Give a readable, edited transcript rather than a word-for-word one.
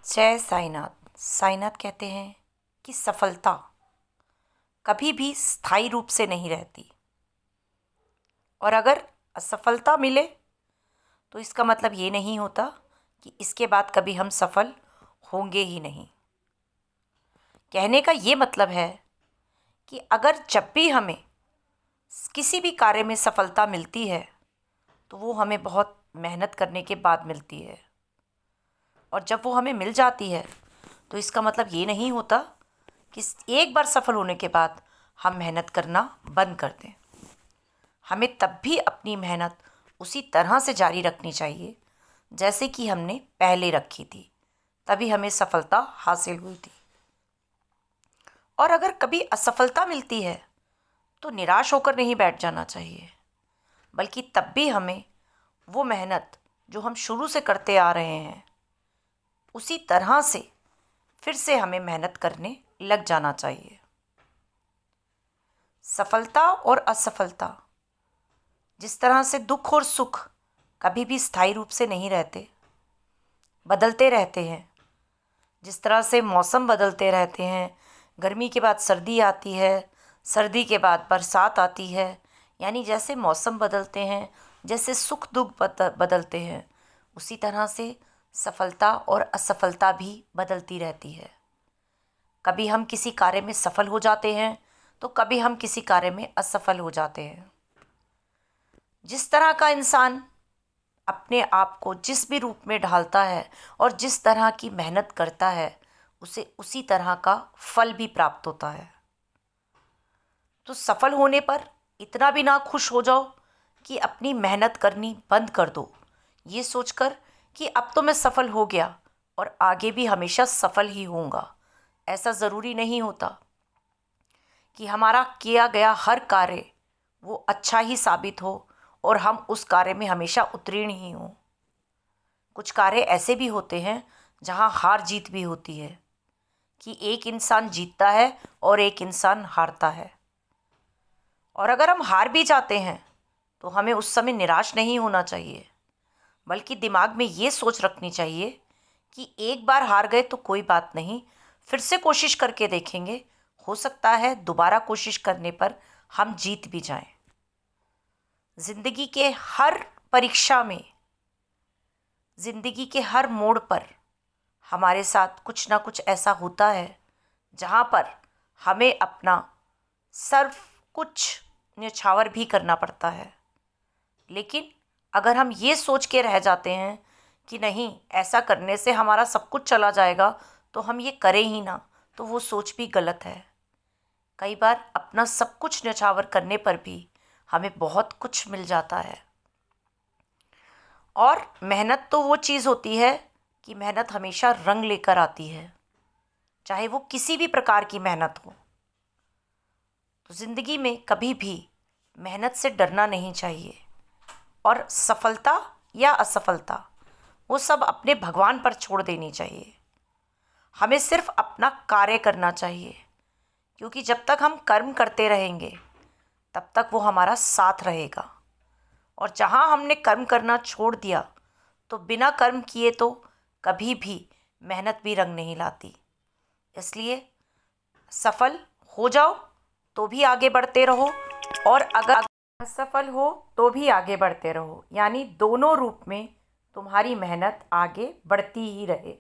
जय साईनाथ। साईनाथ कहते हैं कि सफलता कभी भी स्थायी रूप से नहीं रहती, और अगर असफलता मिले तो इसका मतलब ये नहीं होता कि इसके बाद कभी हम सफल होंगे ही नहीं। कहने का ये मतलब है कि अगर जब भी हमें किसी भी कार्य में सफलता मिलती है तो वो हमें बहुत मेहनत करने के बाद मिलती है, और जब वो हमें मिल जाती है तो इसका मतलब ये नहीं होता कि एक बार सफल होने के बाद हम मेहनत करना बंद कर दें। हमें तब भी अपनी मेहनत उसी तरह से जारी रखनी चाहिए जैसे कि हमने पहले रखी थी, तभी हमें सफलता हासिल हुई थी। और अगर कभी असफलता मिलती है तो निराश होकर नहीं बैठ जाना चाहिए, बल्कि तब भी हमें वो मेहनत जो हम शुरू से करते आ रहे हैं उसी तरह से फिर से हमें मेहनत करने लग जाना चाहिए। सफलता और असफलता, जिस तरह से दुख और सुख कभी भी स्थायी रूप से नहीं रहते, बदलते रहते हैं। जिस तरह से मौसम बदलते रहते हैं, गर्मी के बाद सर्दी आती है, सर्दी के बाद बरसात आती है, यानी जैसे मौसम बदलते हैं, जैसे सुख दुख बदलते हैं, उसी तरह से सफलता और असफलता भी बदलती रहती है। कभी हम किसी कार्य में सफल हो जाते हैं तो कभी हम किसी कार्य में असफल हो जाते हैं। जिस तरह का इंसान अपने आप को जिस भी रूप में ढालता है और जिस तरह की मेहनत करता है, उसे उसी तरह का फल भी प्राप्त होता है। तो सफल होने पर इतना भी ना खुश हो जाओ कि अपनी मेहनत करनी बंद कर दो, ये सोचकर कि अब तो मैं सफल हो गया और आगे भी हमेशा सफल ही होऊंगा। ऐसा ज़रूरी नहीं होता कि हमारा किया गया हर कार्य वो अच्छा ही साबित हो और हम उस कार्य में हमेशा उत्तीर्ण ही हों। कुछ कार्य ऐसे भी होते हैं जहाँ हार जीत भी होती है, कि एक इंसान जीतता है और एक इंसान हारता है। और अगर हम हार भी जाते हैं तो हमें उस समय निराश नहीं होना चाहिए, बल्कि दिमाग में ये सोच रखनी चाहिए कि एक बार हार गए तो कोई बात नहीं, फिर से कोशिश करके देखेंगे, हो सकता है दोबारा कोशिश करने पर हम जीत भी जाएं। जिंदगी के हर परीक्षा में, जिंदगी के हर मोड़ पर हमारे साथ कुछ ना कुछ ऐसा होता है जहाँ पर हमें अपना सर्व कुछ न्यौछावर भी करना पड़ता है। लेकिन अगर हम ये सोच के रह जाते हैं कि नहीं, ऐसा करने से हमारा सब कुछ चला जाएगा तो हम ये करें ही ना, तो वो सोच भी गलत है। कई बार अपना सब कुछ न्यौछावर करने पर भी हमें बहुत कुछ मिल जाता है। और मेहनत तो वो चीज़ होती है कि मेहनत हमेशा रंग लेकर आती है, चाहे वो किसी भी प्रकार की मेहनत हो। तो ज़िंदगी में कभी भी मेहनत से डरना नहीं चाहिए, और सफलता या असफलता वो सब अपने भगवान पर छोड़ देनी चाहिए। हमें सिर्फ अपना कार्य करना चाहिए, क्योंकि जब तक हम कर्म करते रहेंगे तब तक वो हमारा साथ रहेगा। और जहाँ हमने कर्म करना छोड़ दिया तो बिना कर्म किए तो कभी भी मेहनत भी रंग नहीं लाती। इसलिए सफल हो जाओ तो भी आगे बढ़ते रहो, और अगर असफल हो तो भी आगे बढ़ते रहो, यानी दोनों रूप में तुम्हारी मेहनत आगे बढ़ती ही रहे।